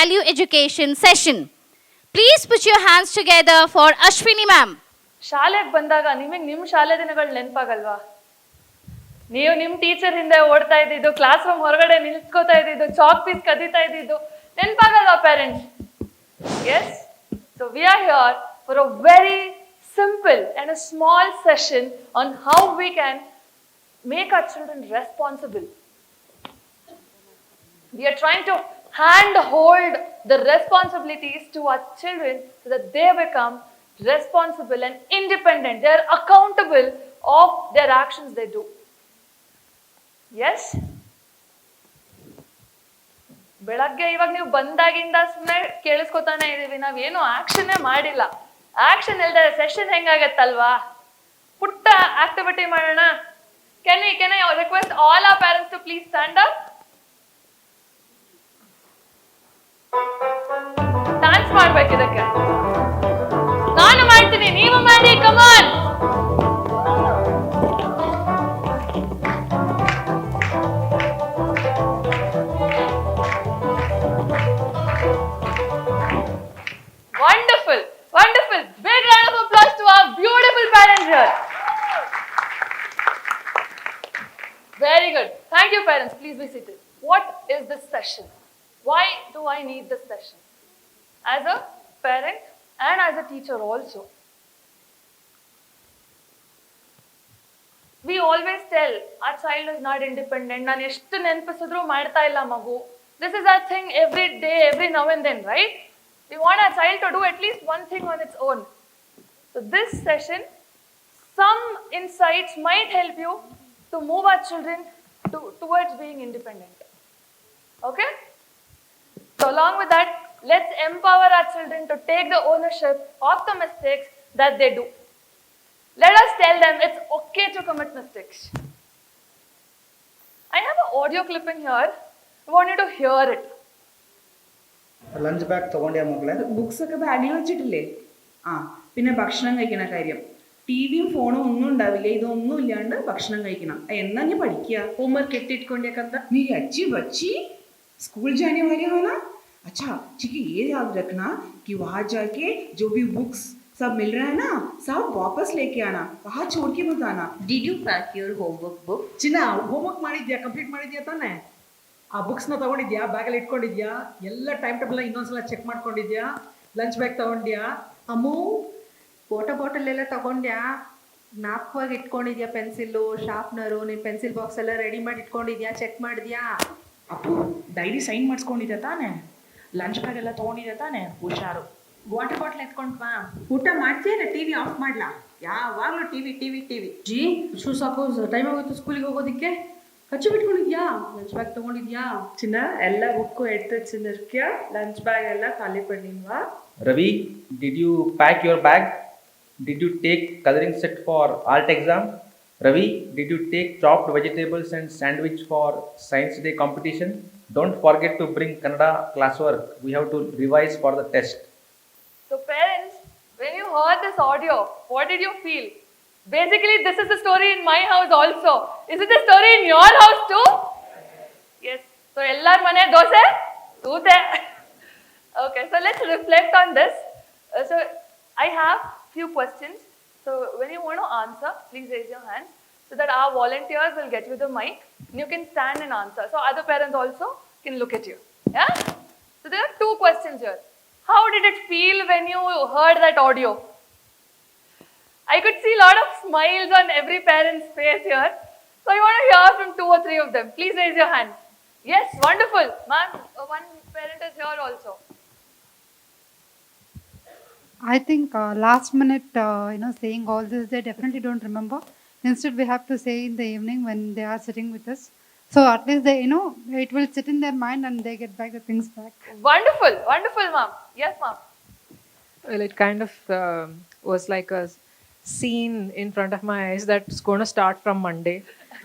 value education session. Please put your hands together for Ashwini ma'am. ಶಾಲೆಗೆ ಬಂದಾಗ ನಿಮಗೆ ನಿಮ್ಮ ಶಾಲೆ ದಿನಗಳು ನೆನಪಾಗಲ್ವಾ? ನೀವು ನಿಮ್ಮ ಟೀಚರ್ ಹಿಂದೆ ಓಡ್ತಾ ಇದ್ದಿದ್ದು, ಕ್ಲಾಸ್ ರೂಮ್ ಹೊರಗಡೆ ನಿಲ್ಸ್ಕೋತಾ ಇದ್ದಿದ್ದು, ಚಾಕ್ ಪೀಸ್ ಕದೀತಾ ಇದ್ದಿದ್ದು ನೆನಪಾಗಲ್ವಾ parents? Yes? So we are here for a very simple and a small session on how we can make our children responsible. We are trying to hand hold the responsibilities to our children so that they become responsible and independent. They are accountable of their actions they do. Yes? ಬೆಳಗ್ಗೆ ಇವಾಗ ನೀವು ಬಂದಾಗಿಂದ ಸುಮ್ಮನೆ ಕೇಳಿಸ್ಕೊತಾನೆ ಇದೀವಿ, ನಾವೇನು ಆಕ್ಷನ್ನೇ ಮಾಡಿಲ್ಲ. Action ಇಲ್ದೆ session ಹೆಂಗಾಗತ್ತಲ್ವಾ? ಪುಟ್ಟ ಆಕ್ಟಿವಿಟಿ ಮಾಡೋಣ. Can I request all our parents to please stand up? Dance ಮಾಡ್ಬೇಕು ಇದಕ್ಕೆ. ನಾನು ಮಾಡ್ತೀನಿ, ನೀವು ಮಾಡಿ, ಕಮಾನ್. Wonderful, wonderful. Big round of applause to our beautiful parents here. Very good. Thank you, parents. Please be seated. What is this session? Why do I need this session? As a parent and as a teacher also. We always tell our child is not independent. ನಾನು ಎಷ್ಟು ನೆನಪಿಸಿದ್ರು ಮಾಡ್ತಾ ಇಲ್ಲ ಮಗು. This is our thing every day, every now and then, right? We want our child to do at least one thing on its own. So this session, some insights might help you to move our children towards being independent. Okay? So along with that, let's empower our children to take the ownership of the mistakes that they do. Let us tell them it's okay to commit mistakes. I have an audio clipping here. I want you to hear it. Lunch bag തಗೊಂಡ್യാ മക്കളെ? Books ഒക്കെ ബാഗിൽ വെച്ചിട്ടില്ലേ? പിന്നെ ഭക്ഷണം കഴിക്കണ കാര്യം, ടിവിയും ഫോണും ഒന്നും ഉണ്ടാവില്ല, ഇതൊന്നും ഇല്ലാണ്ട് ഭക്ഷണം കഴിക്കണം. എന്നാ ഞാൻ പഠിക്കുക? होमवर्क किट इट्कोंड्याकंತ मेरी अच्छी बच्ची स्कूल जाने वाली हो ना? अच्छा ठीक है, ये याद रखना कि वहाँ जाके जो भी बुक्स सब मिल रहा है ना, सब वापस लेके आना, वहाँ छोड़ के मत आना. Did you pack your homework book? ಚಿನ್ನ, ಹೋಮ್ವರ್ಕ್ ಮಾಡಿದ್ಯಾ? ಕಂಪ್ಲೀಟ್ ಮಾಡಿದ್ಯಾ ತಾನೆ? ಆ ಬುಕ್ಸ್ನ ತಗೊಂಡಿದ್ಯಾ? ಬ್ಯಾಗಲ್ಲಿ ಇಟ್ಕೊಂಡಿದ್ಯಾ? ಎಲ್ಲ ಟೈಮ್ ಟೇಬಲ್ ಇನ್ನೊಂದ್ಸಲ ಚೆಕ್ ಮಾಡ್ಕೊಂಡಿದ್ಯಾ? ಲಂಚ್ ಬ್ಯಾಗ್ ತಗೊಂಡ್ಯಾ? ಅಮ್ಮು, ವಾಟರ್ ಬಾಟಲ್ ಎಲ್ಲ ತಗೊಂಡ್ಯಾ? ಜ್ಞಾಪಕವಾಗಿ ಇಟ್ಕೊಂಡಿದ್ಯಾ? ಪೆನ್ಸಿಲ್ಲು, ಶಾರ್ಪ್ನರು, ನೀನು ಪೆನ್ಸಿಲ್ ಬಾಕ್ಸ್ ಎಲ್ಲ ರೆಡಿ ಮಾಡಿ ಇಟ್ಕೊಂಡಿದ್ಯಾ? ಚೆಕ್ ಮಾಡಿದ್ಯಾ? ಅಪ್ಪು, ಡೈರಿ ಸೈನ್ ಮಾಡಿಸ್ಕೊಂಡಿದ್ಯಾ ತಾನೆ? ಲಂಚ್ ಬ್ಯಾಗ್ ಎಲ್ಲ ತಗೊಂಡಿದ್ಯಾ ತಾನೆ? ಹುಷಾರು. ವಾಟರ್ ಬಾಟಲ್ ಎತ್ಕೊಂಡು ಬಾ. ಊಟ ಮಾಡ್ತೀಯ? ಟಿವಿ ಆಫ್ ಮಾಡ್ಲಾ? ಯಾವಾಗಲೂ TV TV TV. G, shoe ಸಾಕು, ಟೈಮ್ ಆಗೋಯ್ತು ಸ್ಕೂಲಿಗೆ ಹೋಗೋದಕ್ಕೆ. ಕಚ್ಚಿ ಬಿಟ್ಕೊಂಡಿದ್ಯಾ? Lunch bag ತಗೊಂಡಿದ್ಯಾ? ಚಿನ್ನ ಎಲ್ಲ ಬುಕ್ಕು ಎಡ್ತು ಚಿನ್ನರ್ಕ್ಯಾ? ಲಂಚ್ ಬ್ಯಾಗ್ ಎಲ್ಲ ಖಾಲಿ ಪಡಿಲ್ವಾ? Ravi, did you pack your bag? Did you take coloring set for art exam? Ravi, did you take chopped vegetables and sandwich for science day competition? Don't forget to bring Kannada classwork. We have to revise for the test. So parents, when you heard this audio, what did you feel? Basically, this is the story in my house also. Is it the story in your house too? Yes. So, ellar mane dose? Toote. Okay, so let's reflect on this. So, I have few questions. So, when you want to answer, please raise your hand so that our volunteers will get you the mic. And you can stand and answer. So, other parents also can look at you. Yeah? So, there are two questions here. How did it feel when you heard that audio? I could see a lot of smiles on every parent's face here. So I want to hear from 2 or 3 of them. Please raise your hand. Yes, wonderful. Ma'am, one parent is here also. I think last minute, saying all this, they definitely don't remember. Instead, we have to say in the evening when they are sitting with us. So at least they, it will sit in their mind and they get back the things back. Wonderful, wonderful, ma'am. Yes, ma'am. Well, it kind of was like a scene in front of my eyes that's going to start from Monday.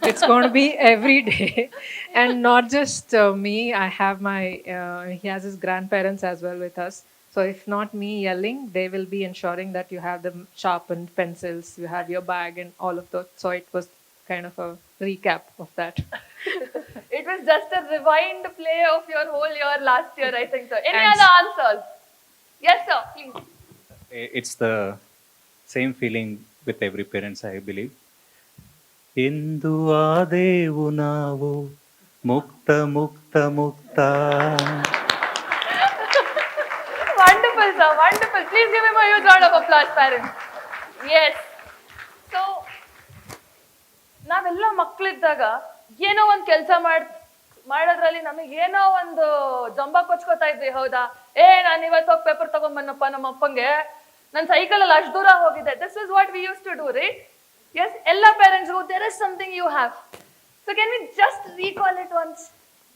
It's going to be every day. And not just me, I have he has his grandparents as well with us. So if not me yelling, they will be ensuring that you have the sharpened pencils, you have your bag and all of that. So it was kind of a recap of that. It was just a rewind play of your whole year last year, I think so. Any And- other answers? Yes, sir, please. It's the same feeling with every parents, I believe. ಎಂದು ಆದೇವು ನಾವು ಮುಕ್ತ ಮುಕ್ತ ಮುಕ್ತ. Wonderful, sir, wonderful. Please give him a huge round of applause, parents. Yes. So, ನಾವೆಲ್ಲ ಮಕ್ಕಳಿದ್ದಾಗ ಏನೋ ಒಂದು ಕೆಲಸ ಮಾಡೋದ್ರಲ್ಲಿ ನಮಗೆ ಏನೋ ಒಂದು ಜಂಬ ಕೊಚ್ಕೋತಾ ಇದ್ವಿ, ಹೌದಾ? ನಾನು ಇವತ್ತು ಹೋಗಿ ಪೇಪರ್ ತಗೊಂಡ್ಬನ್ನಪ್ಪ ನಮ್ಮ ಅಪ್ಪಂಗೆ, ನನ್ನ ಸೈಕಲಲ್ಲಿ ಅಷ್ಟು ದೂರ ಹೋಗಿದೆ. This is what we used to do, right? Yes, ಎಲ್ಲ ಪೇರೆಂಟ್ಸ್ಗೂ there is something you have. So can we just recall it once?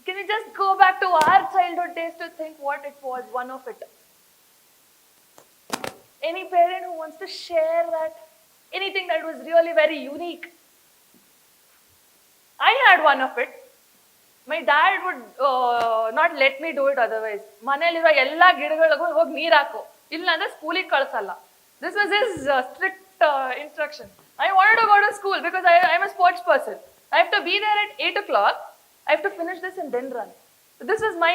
Can we just go back to our childhood days to think what it was, one of it? Any parent who wants to share that? Anything that was really very unique? I had one of it. My dad would not let me do it otherwise. ಮನೆಯಲ್ಲಿರೋ ಎಲ್ಲ ಗಿಡಗಳಿಗೂ ಹೋಗಿ ನೀರು ಹಾಕು, ಇಲ್ಲ ಅಂದ್ರೆ ಸ್ಕೂಲಿಗೆ ಕಳ್ಸಲ್ಲ. This was his strict instruction. I wanted to go to school because I'm a sports person. I have to be there at 8 o'clock. I have to finish this and then run. So this is my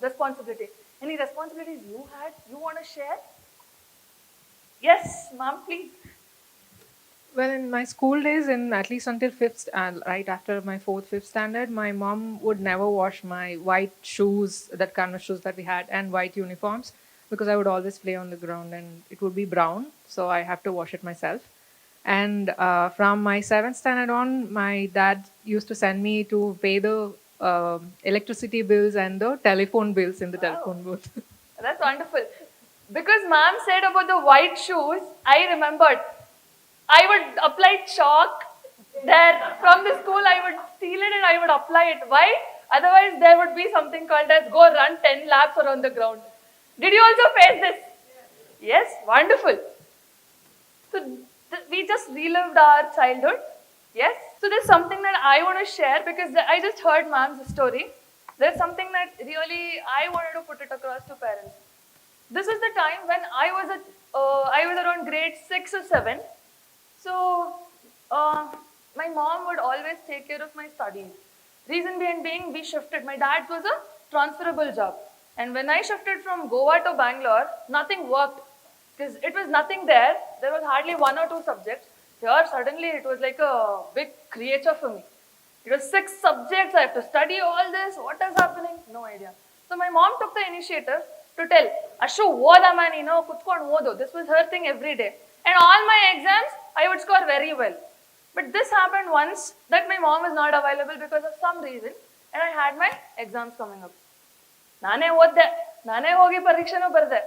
responsibility. Any responsibilities you had, you want to share? Yes, ma'am, please. Well, in my school days, in at least until right after my 4th, 5th standard, my mom would never wash my white shoes, that canvas shoes that we had, and white uniforms, because I would always play on the ground and it would be brown, so I have to wash it myself. And from my 7th standard on, my dad used to send me to pay the electricity bills and the telephone bills in the telephone booth. That's wonderful. Because ma'am said about the white shoes, I remembered. I would apply chalk there from the school. I would steal it and I would apply it. Why? Otherwise, there would be something called as go run 10 laps around the ground. Did you also face this? Yes, wonderful. So we just relived our childhood. Yes. So there's something that I want to share because I just heard ma'am's story. There's something that really I wanted to put it across to parents. This is the time when I was around grade 6 or 7. So my mom would always take care of my studies. Reason being we shifted. My dad was a transferable job. And when I shifted from Goa to Bangalore, nothing worked. Because it was nothing there. There was hardly 1 or 2 subjects. Here, suddenly, it was like a big creature for me. It was 6 subjects. I have to study all this. What is happening? No idea. So my mom took the initiative to tell, Ashu, odama neenu, kutkondu odu. This was her thing every day. And all my exams, I would score very well. But this happened once that my mom was not available because of some reason. And I had my exams coming up. ನಾನೇ ಓದ್ದೆ, ನಾನೇ ಹೋಗಿ ಪರೀಕ್ಷೆನೂ ಬರ್ದೆ.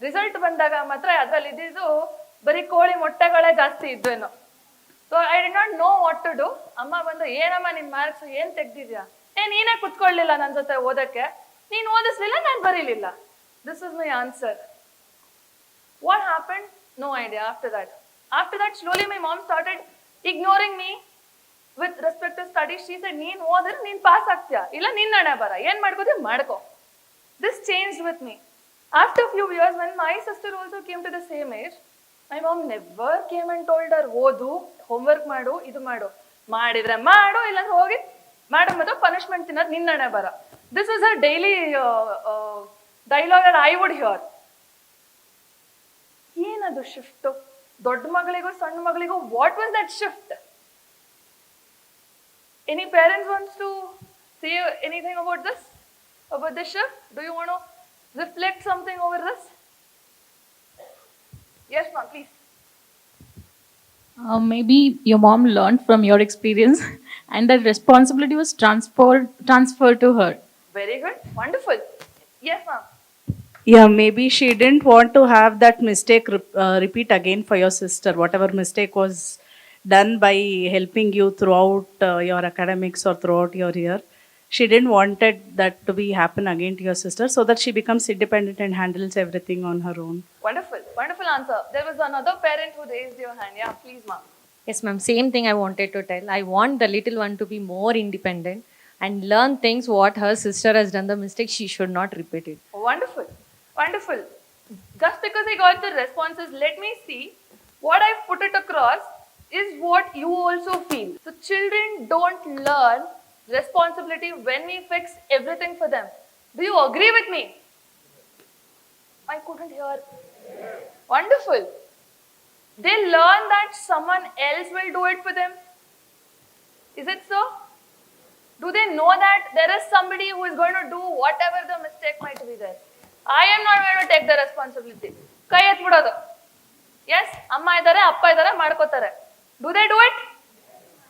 Result ಬಂದಾಗ ಮಾತ್ರ ಅದ್ರಲ್ಲಿ ಇದ್ದಿದ್ದು ಬರೀ ಕೋಳಿ ಮೊಟ್ಟೆಗಳೇ ಜಾಸ್ತಿ ಇದ್ವೇನೋ. So I did not know what to do. ಅಮ್ಮ ಬಂದು, ಏನಮ್ಮ ನಿನ್ ಮಾರ್ಕ್ಸ್ ಏನ್ ತೆಗ್ದಿದ್ಯಾ? ನೀನೇ ಕುತ್ಕೊಳ್ಳಿಲ್ಲ ನನ್ನ ಜೊತೆ ಓದಕ್ಕೆ, ನೀನ್ ಓದಿಸ್ಲಿಲ್ಲ, ನಾನು ಬರೀಲಿಲ್ಲ. This is my answer. What happen? No idea. After that slowly my mom started ignoring me with respect to studies. She said, ನೀನ್ ಓದಿದ್ರೆ ನೀನ್ ಪಾಸ್ ಆಗ್ತೀಯಾ, ಇಲ್ಲ ನಿನ್ನ ಹಣೆ ಬರ, ಏನ್ ಮಾಡ್ಕೋತೀಯ ಮಾಡ್ಕೋ. This changed with me. After a few years, when my sister also came to the same age, my mom never came and told her, ಓದು, ಹೋಮ್ವರ್ಕ್ ಮಾಡು, ಇದು ಮಾಡು. ಮಾಡಿದ್ರೆ ಮಾಡು, ಇಲ್ಲಾಂದ್ರೆ ಹೋಗಿ ಮಾಡು ಮತ್ತು ಪನಿಷ್ಮೆಂಟ್ ತಿನ್ನೋದು ನಿನ್ನ ಹಣೆ ಬರ. This was her daily dialogue that I would hear. ಏನದು ಶಿಫ್ಟ್? ದೊಡ್ಡ ಮಗಳಿಗೂ ಸಣ್ಣ ಮಗಳಿಗೂ what was that shift? Any parents wants to say anything about this? About the shift? Do you want to reflect something over this? Yes, ma'am, please. Maybe your mom learned from your experience and that responsibility was transferred to her. Very good. Wonderful. Yes, ma'am. Yeah, maybe she didn't want to have that mistake repeat again for your sister. Whatever mistake was done by helping you throughout your academics or throughout your year, she didn't wanted that to be happen again to your sister, so that she becomes independent and handles everything on her own. Wonderful. Wonderful answer. There was another parent who raised your hand. Yeah, please, ma'am. Yes, ma'am. Same thing I wanted to tell. I want the little one to be more independent and learn things what her sister has done the mistake, she should not repeat it. Wonderful. Wonderful. Just because I got the responses, let me see what I've put it across is what you also feel. So children don't learn responsibility when we fix everything for them. Do you agree with me? I couldn't hear. Wonderful. They learn that someone else will do it for them. Is it so? Do they know that there is somebody who is going to do whatever the mistake might be there? I am not going to take the responsibility. ಕೈ ಎತ್ಬಿಡೋದು. Yes, ಅಮ್ಮ ಇದ್ದಾರೆ, ಅಪ್ಪ ಇದ್ದಾರೆ, ಮಾಡ್ಕೋತಾರೆ. Do they do it?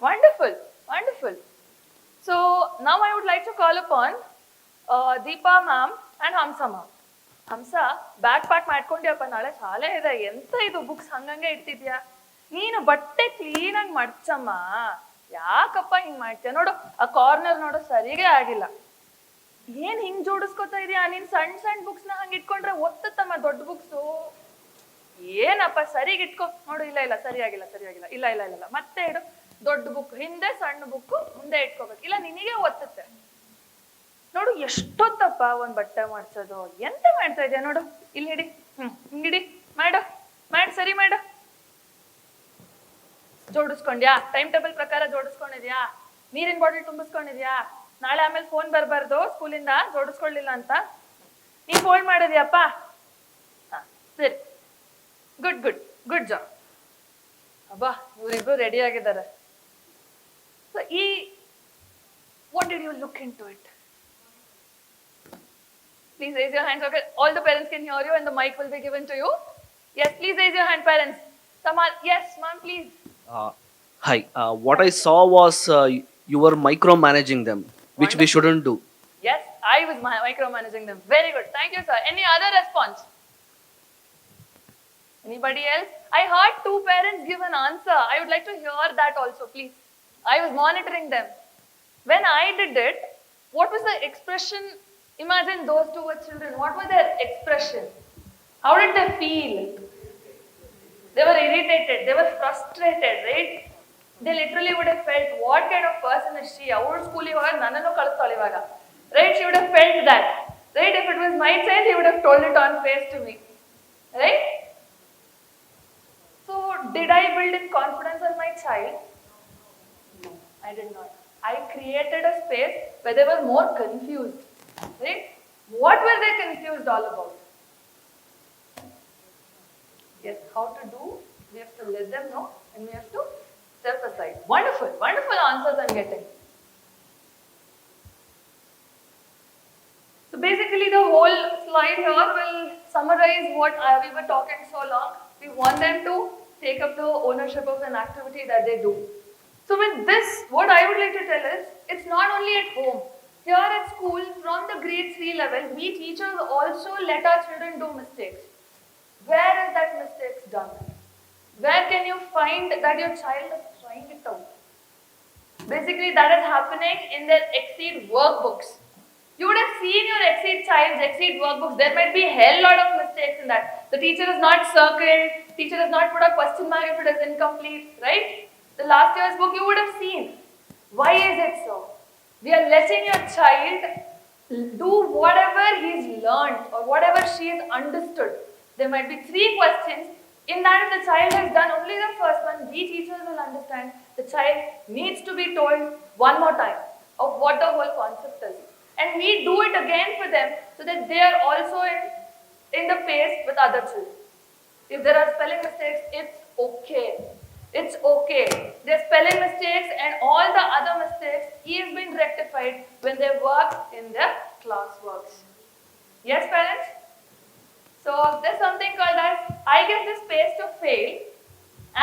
Wonderful, wonderful. So now I would like to call upon Deepa ma'am and Hamsa ma'am. Hamsa bag pack ಮಾಡ್ಕೊಂಡಿಯಪ್ಪ, ನಾಳೆ ಶಾಲೆ ಇದೆ. ಎಂತ ಇದು ಬುಕ್ಸ್ ಹಂಗಂಗೆ ಇಡ್ತಿದ್ಯಾ? ನೀನು ಬಟ್ಟೆ ಕ್ಲೀನಾಗಿ ಮಡ್ಚಮ್ಮ. ಯಾಕಪ್ಪ ಹಿಂಗ್ ಮಾಡ್ತೀಯ? ನೋಡು ಆ ಕಾರ್ನರ್ ನೋಡು ಸರಿಗೆ ಆಗಿಲ್ಲ. ಏನ್ ಹಿಂಗ್ ಜೋಡಿಸ್ಕೊತಾ ಇದೀಯಾ? ನೀನ್ ಸಣ್ಣ ಸಣ್ಣ ಬುಕ್ಸ್ ನ ಹಂಗ ಇಟ್ಕೊಂಡ್ರೆ ಒತ್ತತ್ತಮ್ಮ ದೊಡ್ಡ ಬುಕ್ಸು. ಏನಪ್ಪ ಸರಿಗ್ ಇಟ್ಕೊ. ನೋಡು, ಇಲ್ಲ ಇಲ್ಲ ಸರಿಯಾಗಿಲ್ಲ ಸರಿಯಾಗಿಲ್ಲ, ಇಲ್ಲ ಇಲ್ಲ ಇಲ್ಲ ಮತ್ತೆ ಇಡು. ದೊಡ್ಡ ಬುಕ್ ಹಿಂದೆ, ಸಣ್ಣ ಬುಕ್ ಮುಂದೆ ಇಟ್ಕೋಬೇಕು, ಇಲ್ಲ ನಿನಗೆ ಒತ್ತುತ್ತೆ. ನೋಡು ಎಷ್ಟೊತ್ತಪ್ಪ ಒಂದ್ ಬಟ್ಟೆ ಮಾಡ್ಸೋದು. ಎಂತ ಮಾಡ್ತಾ ಇದೆಯಾ? ನೋಡು ಇಲ್ಲಿ ಹಿಡಿ, ಹಿಂಗಿಡಿ, ಮಾಡು ಸರಿ ಮಾಡು. ಜೋಡಿಸ್ಕೊಂಡ್ಯಾ? ಟೈಮ್ ಟೇಬಲ್ ಪ್ರಕಾರ ಜೋಡಿಸ್ಕೊಂಡಿದ್ಯಾ? ನೀರಿನ ಬಾಟಲ್ ತುಂಬಿಸ್ಕೊಂಡಿದ್ಯಾ? ನಾಳೆ ಆಮೇಲೆ ಫೋನ್ ಬರ್ಬಾರ್ದು ಸ್ಕೂಲಿಂದ ಜೋಡಿಸ್ಕೊಳ್ಳಿಲ್ಲ ಅಂತ. ನೀನ್ ಫೋನ್ ಮಾಡಿದ್ಯಪ್ಪ? ಸರಿ, ಗುಡ್ ಗುಡ್ ಗುಡ್ ಜಾಬ್. ಅಬ್ಬಾ, ಇವರಿಬ್ರು ರೆಡಿ ಆಗಿದ್ದಾರೆ. So what did you look into it? Please raise your hands. Okay, all the parents can hear you and the mic will be given to you. Yes, please raise your hand, parents. Tamal, yes, ma'am, please. Hi. What I saw was you were micromanaging them, which we shouldn't do. Yes, I was micromanaging them. Very good. Thank you, sir. Any other response? Anybody else? I heard 2 parents give an answer. I would like to hear that also, please. I was monitoring them. When I did it, what was the expression? Imagine those 2 were children. What was their expression? How did they feel? They were irritated. They were frustrated, right? They literally would have felt, what kind of person is she? Our school nananu kalustali ivaga. Right? She would have felt that. Right? If it was my child, he would have told it on face to me. Right? So, did I build in confidence on my child? No, I did not. I created a space where they were more confused. Right? What were they confused all about? Yes, how to do? We have to let them know and we have to step aside. Wonderful, wonderful answers I'm getting. So basically the whole slide here will summarize what we were talking so long. We want them to take up the ownership of an activity that they do. So with this, what I would like to tell is, it's not only at home. Here at school, from the grade 3 level, we teachers also let our children do mistakes. Where is that mistakes done? Where can you find that your child is trying it out? Basically, that is happening in their Exceed workbooks. You would have seen your child's Exceed workbooks. There might be a hell lot of mistakes in that. The teacher is not circled, teacher has not put a question mark if it is incomplete, right? The last year's book you would have seen. Why is it so? We are letting your child do whatever he's learned or whatever she has understood. There might be 3 questions. In that, if the child has done only the first one, we teachers will understand the child needs to be told one more time of what the whole concept is. And we do it again for them so that they are also in the pace with other children. If there are spelling mistakes, it's okay. It's okay. Their spelling mistakes and all the other mistakes is being rectified when they work in their classworks. Yes, parents? So there's something called as, I get the space to fail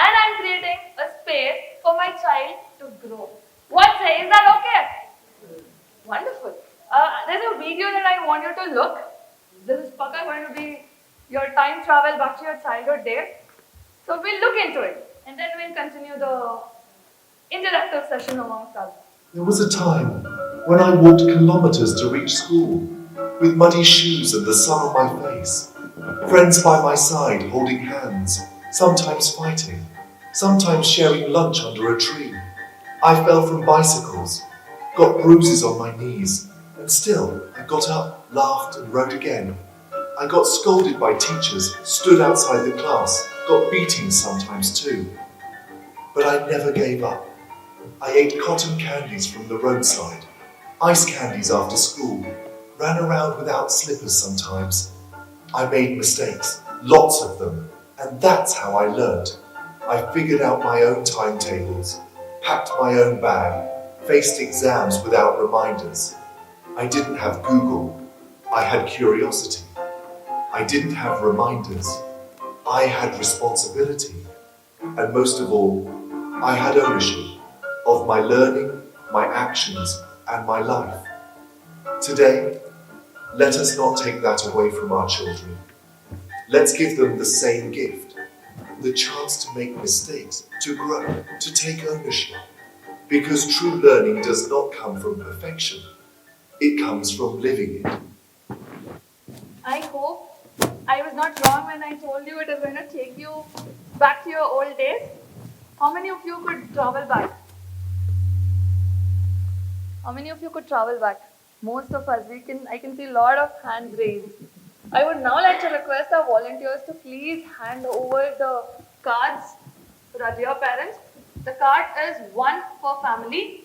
and I'm creating a space for my child to grow. What say? Is that okay? Wonderful. There's a video that I want you to look. This is Paka going to be your time travel back to your childhood days. So we'll look into it and then we'll continue the interactive session amongst us. There was a time when I walked kilometers to reach school, with muddy shoes and the sun on my face. Friends by my side holding hands, sometimes fighting, sometimes sharing lunch under a tree. I fell from bicycles, got bruises on my knees, and still I got up, laughed and rode again. I got scolded by teachers, stood outside the class, got beatings sometimes too. But I never gave up. I ate cotton candies from the roadside, ice candies after school, ran around without slippers sometimes. I made mistakes, lots of them, and that's how I learnt. I figured out my own timetables, packed my own bag, faced exams without reminders. I didn't have Google, I had curiosity. I didn't have reminders, I had responsibility. And most of all, I had ownership of my learning, my actions, and my life. Today, let us not take that away from our children. Let's give them the same gift, the chance to make mistakes, to grow, to take ownership. Because true learning does not come from perfection, it comes from living it. I hope I was not wrong when I told you it is going to take you back to your old days. How many of you could travel back? How many of you could travel back? Most of us. I can see a lot of hands raised. I would now like to request our volunteers to please hand over the cards to our dear parents. The card is one per family.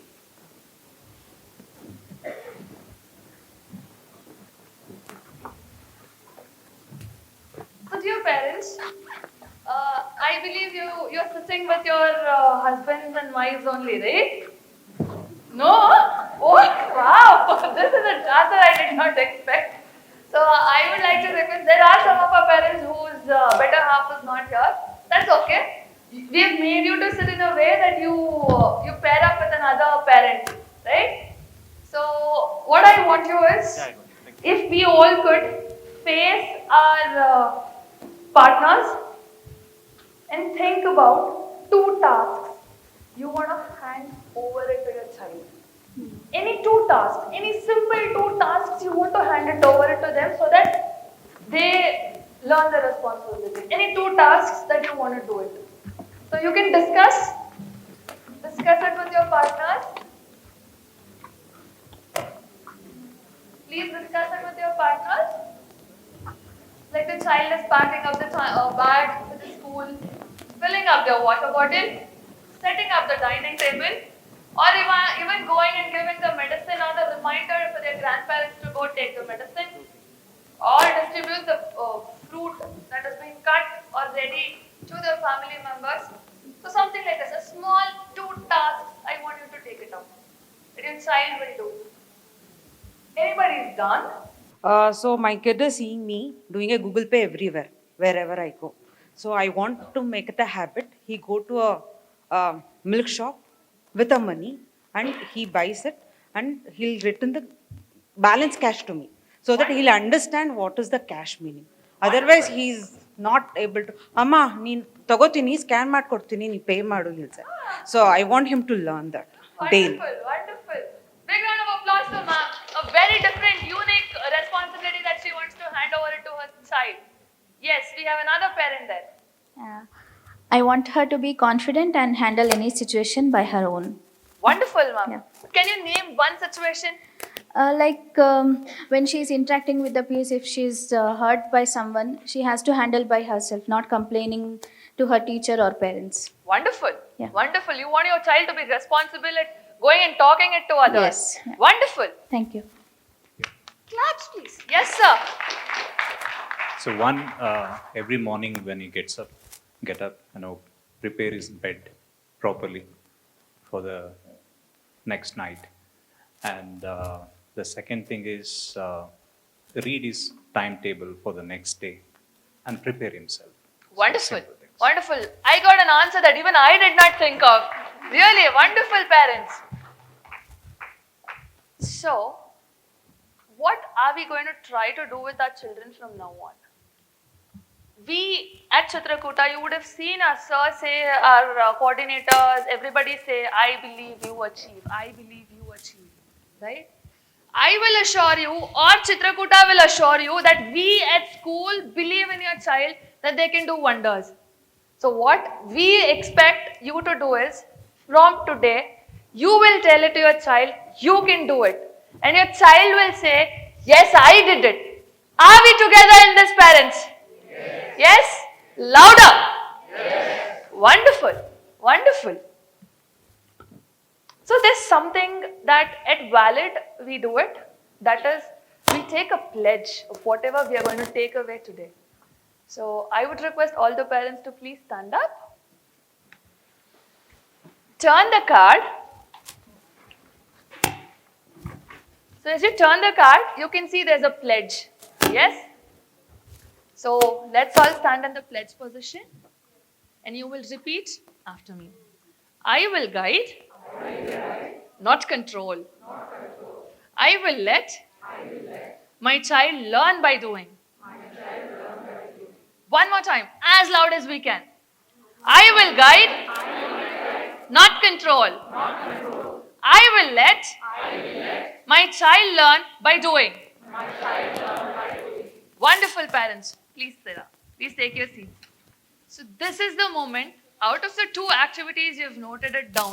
So dear parents, I believe you're sitting with your husbands and wives only, right? No? Oh, wow! This is an answer I did not expect. So I would like to request, there are some of our parents whose better half is not here. That's okay. We have made you to sit in a way that you pair up with another parent, right? So what I want you is, if we all could face our partners and think about 2 tasks you want to hand over it to your child. Any 2 tasks, any simple 2 tasks you want to hand it over it to them so that they learn the responsibility. Any 2 tasks that you want to do it. So you can discuss it with your partners. Please discuss it with your partners. Like the child is packing up the bag for the school, filling up their water bottle, setting up the dining table, or even going and giving the medicine or the reminder for their grandparents to go take the medicine, or distribute the fruit that has been cut or ready to their family members. So something like this, a small 2 tasks I want you to take it up. That your child will do. Anybody is done? So my kid is seeing me doing a Google Pay everywhere, wherever I go. So I want to make it a habit. He go to a milk shop with the money and he buys it and he'll return the balance cash to me so that he'll understand what is the cash meaning. Otherwise, he's not able to. Amma, nee tagotini, scan ಮಾಡ್ಕೊಡ್ತೀನಿ, ನೀ pay ಮಾಡು, he'll say. So I want him to learn that daily. Wonderful. Big round of applause to ma'am. A very different, unique responsibility that she wants to hand over to her child. Yes, we have another parent there. I want her to be confident and handle any situation by her own. Wonderful, ma'am. Yeah. Can you name one situation? When she's interacting with the peers, if she's hurt by someone, she has to handle by herself, not complaining to her teacher or parents. Wonderful. Yeah. Wonderful. You want your child to be responsible at going and talking it to others. Yes. Yeah. Wonderful. Thank you. Claps, please. Yes, sir. So one, every morning when he get up, prepare his bed properly for the next night. And the second thing is read his timetable for the next day and prepare himself. Wonderful. Wonderful. I got an answer that even I did not think of. Really, wonderful parents. So, what are we going to try to do with our children from now on? We at Chitrakoota, you would have seen our sir say, our coordinators, everybody say, I believe you achieve, I believe you achieve, right? I will assure you, or Chitrakoota will assure you, that we at school believe in your child that they can do wonders. So what we expect you to do is, from today, you will tell it to your child, you can do it. And your child will say, yes, I did it. Are we together in this, parents? Yes? Louder? Yes. Wonderful. Wonderful. So there's something that at Valid we do it, that is, we take a pledge of whatever we are going to take away today. So I would request all the parents to please stand up. Turn the card. So as you turn the card, you can see there's a pledge. Yes? So let's all stand in the pledge position. And you will repeat after me. I will guide, not control. I will let my child learn by doing. One more time, as loud as we can. I will guide, not control. I will let my child learn by doing. Wonderful parents. Please sit up. Please take your seats. So this is the moment, out of the 2 activities you've noted it down,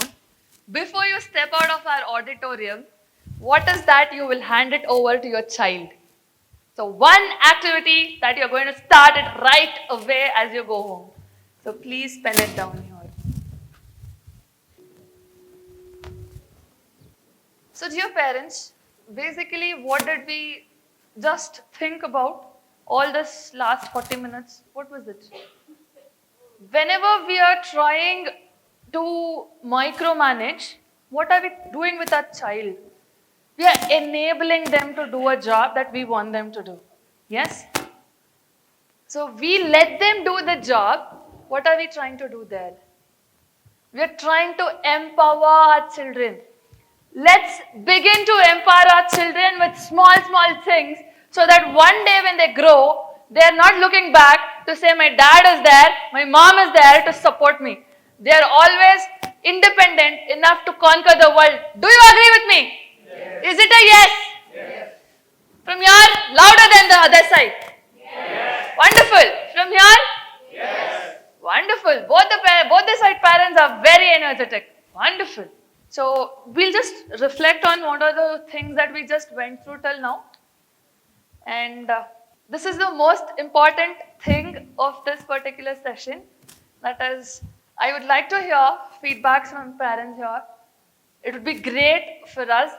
before you step out of our auditorium, what is that you will hand it over to your child? So one activity that you're going to start it right away as you go home. So please pen it down here. So dear parents, basically what did we just think about all this last 40 minutes? What was it? Whenever we are trying to micromanage, what are we doing with our child? We are enabling them to do a job that we want them to do. Yes? So we let them do the job. What are we trying to do there? We are trying to empower our children. Let's begin to empower our children with small things so that one day when they grow, they are not looking back to say my dad is there, my mom is there to support me. They are always independent enough to conquer the world. Do you agree with me? Yes. Is it a yes? Yes. From here, louder than the other side. Yes. Wonderful. From here? Yes. Wonderful. Both the side parents are very energetic. Wonderful. So we'll just reflect on what are the things that we just went through till now. And this is the most important thing of this particular session. That is, I would like to hear feedbacks from parents here. It would be great for us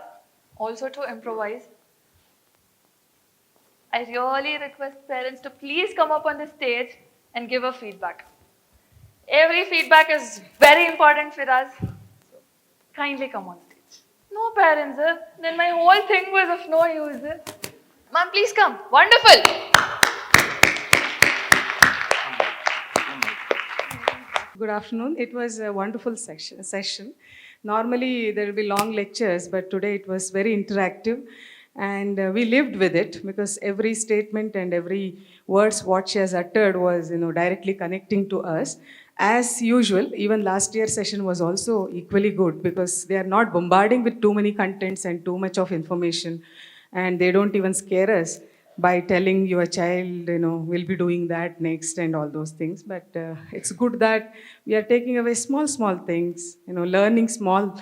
also to improvise. I really request parents to please come up on the stage and give a feedback. Every feedback is very important for us. So kindly come on stage. No parents, then my whole thing was of no use. Ma'am, please come. Wonderful. Good afternoon. It was a wonderful session. Normally there will be long lectures, but today it was very interactive, and we lived with it because every statement and every words what she has uttered was, directly connecting to us. As usual, even last year's session was also equally good because they are not bombarding with too many contents and too much of information, and they don't even scare us by telling your child, will be doing that next and all those things. But it's good that we are taking away small things, learning small,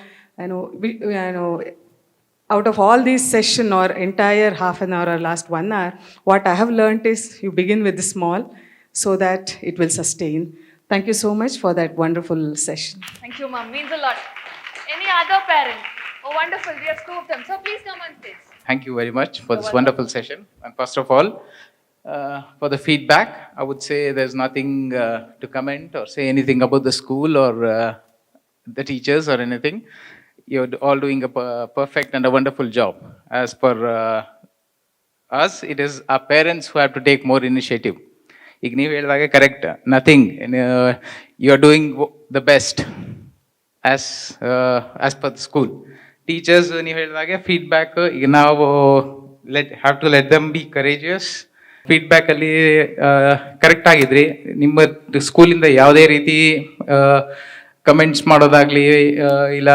out of all these session or entire half an hour or last 1 hour, what I have learned is you begin with the small so that it will sustain. Thank you so much for that wonderful session. Thank you, ma'am. Means a lot. Any other parent? Oh, wonderful. We have 2 of them. So please come on stage. Thank you very much for this wonderful session. And first of all, for the feedback, I would say there's nothing to comment or say anything about the school or the teachers or anything. You're all doing a perfect and a wonderful job. As per us, it is our parents who have to take more initiative. ಈಗ ನೀವು ಹೇಳಿದಾಗ correct nothing you are doing the best as per the school teachers ನೀವು ಹೇಳಿದಾಗೆ feedback ಈಗ ನಾವು have to let them be courageous ಫೀಡ್ಬ್ಯಾಕಲ್ಲಿ correct ಆಗಿದ್ರಿ ನಿಮ್ಮ ಸ್ಕೂಲಿಂದ ಯಾವುದೇ ರೀತಿ ಕಮೆಂಟ್ಸ್ ಮಾಡೋದಾಗ್ಲಿ ಇಲ್ಲ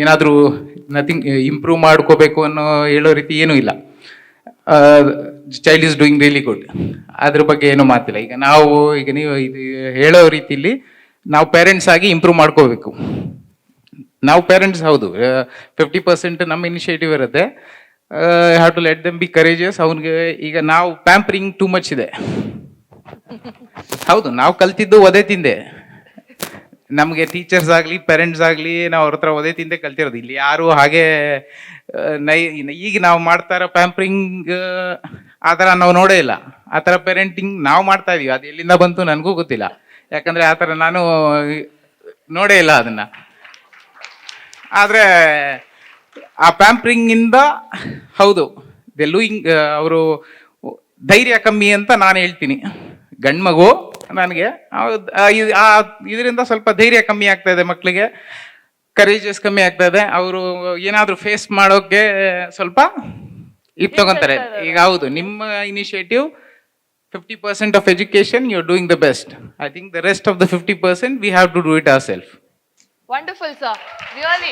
ಏನಾದರೂ ನಥಿಂಗ್ ಇಂಪ್ರೂವ್ ಮಾಡ್ಕೋಬೇಕು ಅನ್ನೋ ಹೇಳೋ ರೀತಿ ಏನೂ ಇಲ್ಲ. Child is doing really good. ಅದ್ರ ಬಗ್ಗೆ ಏನೂ ಮಾತಿಲ್ಲ. ಈಗ ನಾವು ಈಗ ನೀವು ಇದು ಹೇಳೋ ರೀತಿಲಿ ನಾವು ಪೇರೆಂಟ್ಸ್ ಆಗಿ ಇಂಪ್ರೂವ್ ಮಾಡ್ಕೋಬೇಕು. ನಾವು ಪೇರೆಂಟ್ಸ್ ಹೌದು 50% ನಮ್ಮ ಇನಿಷಿಯೇಟಿವ್ ಇರುತ್ತೆ. Have to let them be courageous. ಅವ್ನಿಗೆ ಈಗ ನಾವು ಪ್ಯಾಂಪರಿಂಗ್ ಟೂ ಮಚ್ ಇದೆ. ಹೌದು, ನಾವು ಕಲ್ತಿದ್ದು ಒದೆ ತಿಂದೆ. ನಮಗೆ ಟೀಚರ್ಸ್ ಆಗಲಿ ಪೇರೆಂಟ್ಸ್ ಆಗಲಿ ನಾವು ಅವ್ರ ಹತ್ರ ಒದೆ ತಿಂದೆ ಕಲ್ತಿರೋದು. ಇಲ್ಲಿ ಯಾರು ಹಾಗೆ ಈಗ ನಾವು ಮಾಡ್ತಾ ಇರೋ ಪ್ಯಾಂಪ್ರಿಂಗ್ ಆ ಥರ ನಾವು ನೋಡೇ ಇಲ್ಲ. ಆ ಥರ ಪೇರೆಂಟಿಂಗ್ ನಾವು ಮಾಡ್ತಾ ಇದೀವಿ. ಅದು ಎಲ್ಲಿಂದ ಬಂತು ನನಗೂ ಗೊತ್ತಿಲ್ಲ, ಯಾಕಂದರೆ ಆ ಥರ ನಾನು ನೋಡೇ ಇಲ್ಲ ಅದನ್ನು. ಆದರೆ ಆ ಪ್ಯಾಂಪ್ರಿಂಗಿಂದ ಹೌದು ಲೂಯಿಂಗ್ ಅವರು ಧೈರ್ಯ ಕಮ್ಮಿ ಅಂತ ನಾನು ಹೇಳ್ತೀನಿ. ಗಂಡು ಮಗು ನನಗೆ ಇದರಿಂದ ಸ್ವಲ್ಪ ಧೈರ್ಯ ಕಮ್ಮಿ ಆಗ್ತಾ ಇದೆ ಮಕ್ಕಳಿಗೆ, ಕರೇಜಸ್ ಕಮ್ಮಿ ಆಗ್ತಾ ಇದೆ. ಅವರು ಏನಾದರೂ ಫೇಸ್ ಮಾಡೋಕ್ಕೆ ಸ್ವಲ್ಪ ಇದು ತಗೊಂತಾರೆ. ಈಗ ಹೌದು ನಿಮ್ಮ initiative 50% of education, you're doing the best. I think the rest of the 50%, we have to do it ourselves. Wonderful sir, really.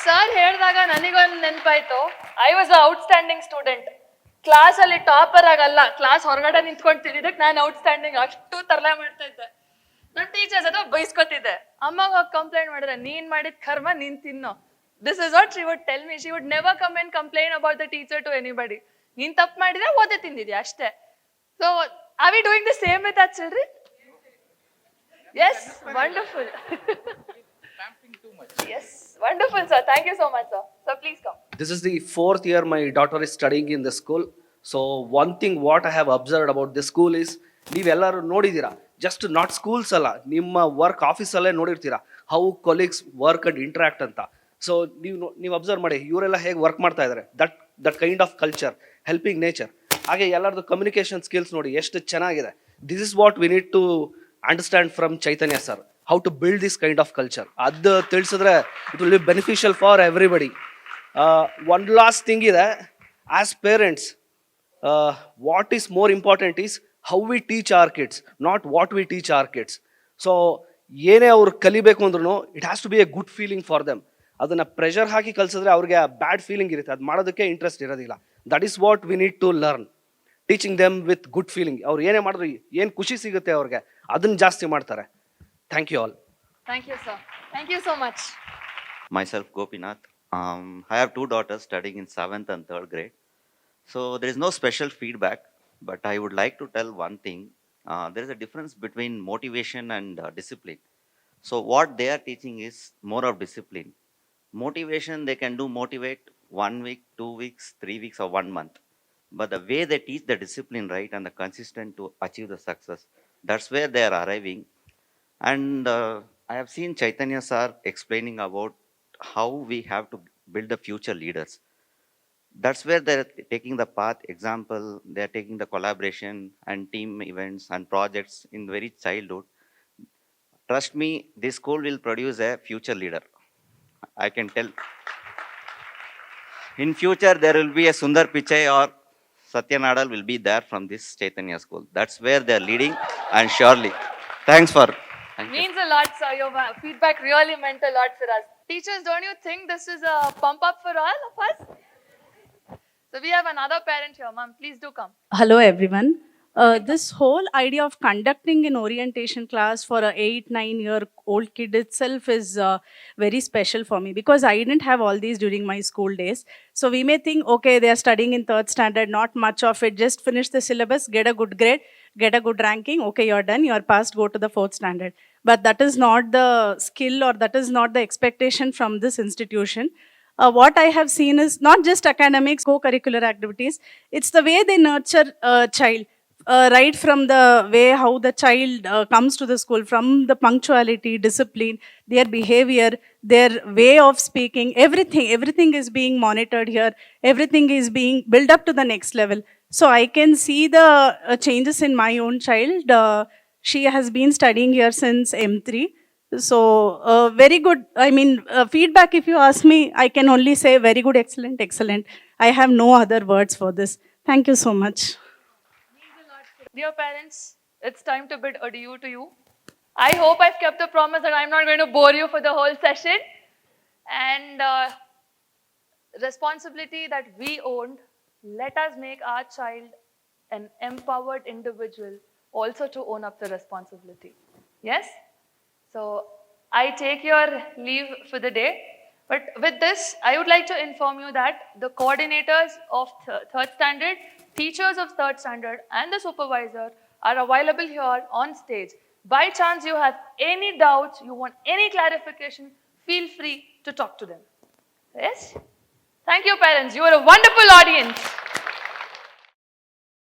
Sir ಹೇಳಿದಾಗ ನನಗೊಂದು ನೆನಪಾಯ್ತು. I was a outstanding student. ಕ್ಲಾಸಲ್ಲಿ ಟಾಪರ್ ಆಗಲ್ಲ, ಕ್ಲಾಸ್ ಹೊರಗಡೆ ನಿಂತ್ಕೊಂಡು ತಿಂದಿದ್ದಕ್ಕೆ ನಾನು ಔಟ್ಸ್ಟ್ಯಾಂಡಿಂಗ್ ಅಷ್ಟು ತರಲೆ ಮಾಡ್ತಾ ಇದ್ದೆ. ನನ್ನ ಟೀಚರ್ಸ್ ಹತ್ರ ಬೈಸ್ಕೊತಿದ್ದೆ. ಅಮ್ಮಗೆ ಹೋಗಿ ಕಂಪ್ಲೇಂಟ್ ಮಾಡಿದ್ರೆ, ನೀನ್ ಮಾಡಿದ ಕರ್ಮ ನೀನ್ ತಿನ್ನೋ. This is what she would tell me. She would never come and complain about the teacher to anybody. ನೀನ್ ತಪ್ಪು ಮಾಡಿದ್ರೆ ಓದೇ ತಿಂದಿದ್ಯಾ ಅಷ್ಟೇ. So are we doing the same with our children? Yes, wonderful. Yes, wonderful sir. Thank you so much sir. Sir, please come. This is the 4th year my daughter is studying in the school. So one thing what I have observed about this school is, ನೀವೆಲ್ಲರೂ ನೋಡಿದ್ದೀರಾ, just not schools ಅಲ್ಲ, ನಿಮ್ಮ work ಆಫೀಸಲ್ಲೇ ನೋಡಿರ್ತೀರಾ how colleagues work and interact ಅಂತ. So ನೀವು observe ಮಾಡಿ, ಇವರೆಲ್ಲ ಹೇಗೆ ವರ್ಕ್ ಮಾಡ್ತಾ ಇದ್ದಾರೆ. That kind of culture, helping nature. ಹಾಗೆ ಎಲ್ಲರದ್ದು ಕಮ್ಯುನಿಕೇಶನ್ ಸ್ಕಿಲ್ಸ್ ನೋಡಿ ಎಷ್ಟು ಚೆನ್ನಾಗಿದೆ. This is what we need to understand from Chaitanya sir, how to build this kind of culture. ಅದು ತಿಳಿಸಿದ್ರೆ it will be beneficial for everybody. One last thing is that as parents, what is more important is how we teach our kids, not what we teach our kids. So ಏನೇ ಅವ್ರು ಕಲಿಬೇಕು ಅಂದ್ರೂ it has to be a good feeling for them. ಅದನ್ನು pressure ಹಾಕಿ ಕಲಿಸಿದ್ರೆ ಅವ್ರಿಗೆ bad feeling ಇರುತ್ತೆ, ಅದು ಮಾಡೋದಕ್ಕೆ ಇಂಟ್ರೆಸ್ಟ್ ಇರೋದಿಲ್ಲ. That is what we need to learn, teaching them with good feeling. ಅವ್ರು ಏನೇ ಮಾಡಿದ್ರು ಏನು ಖುಷಿ ಸಿಗುತ್ತೆ ಅವ್ರಿಗೆ, ಅದನ್ನು ಜಾಸ್ತಿ ಮಾಡ್ತಾರೆ. Thank you all. Thank you sir. Thank you so much. Myself Gopinath. I have 2 daughters studying in 7th and 3rd grade. So there is no special feedback, but I would like to tell one thing. There is a difference between motivation and discipline. So what they are teaching is more of discipline. Motivation, they can do motivate 1 week, 2 weeks, 3 weeks or 1 month. But the way they teach the discipline, right, and the consistent to achieve the success, that's where they are arriving. And I have seen Chaitanya sir explaining about how we have to build the future leaders. That's where they're taking the path. Example, they're taking the collaboration and team events and projects in very childhood. Trust me, this school will produce a future leader. I can tell. In future, there will be a Sundar Pichai or Satya Nadal will be there from this Chaitanya school. That's where they're leading, and surely. Thanks for. Means a lot sir. Your feedback really meant a lot for us. Teachers, don't you think this is a pump up for all of us? So we have another parent here. Ma'am, please do come. Hello everyone. This whole idea of conducting an orientation class for a 8-9-year-old kid itself is very special for me, because I didn't have all these during my school days. So we may think, okay, they are studying in 3rd standard, not much of it, just finish the syllabus, get a good grade, get a good ranking, okay, you're done, you're passed, go to the 4th standard. But that is not the skill, or that is not the expectation from this institution. What I have seen is not just academics, co-curricular activities, it's the way they nurture a child. Right from the way how the child comes to the school, from the punctuality, discipline, their behavior, their way of speaking, everything is being monitored here. Everything is being built up to the next level. So I can see the changes in my own child. She has been studying here since M3. So very good. I mean, feedback, if you ask me, I can only say very good, excellent. I have no other words for this. Thank you so much. Dear parents, it's time to bid adieu to you. I hope I've kept the promise that I'm not going to bore you for the whole session. And responsibility that we owned, let us make our child an empowered individual also to own up the responsibility. Yes? So I take your leave for the day. But with this, I would like to inform you that the coordinators of 3rd standard, teachers of 3rd standard, and the supervisor are available here on stage By chance you have any doubts, you want any clarification, feel free to talk to them. Yes? Thank you, parents. You are a wonderful audience.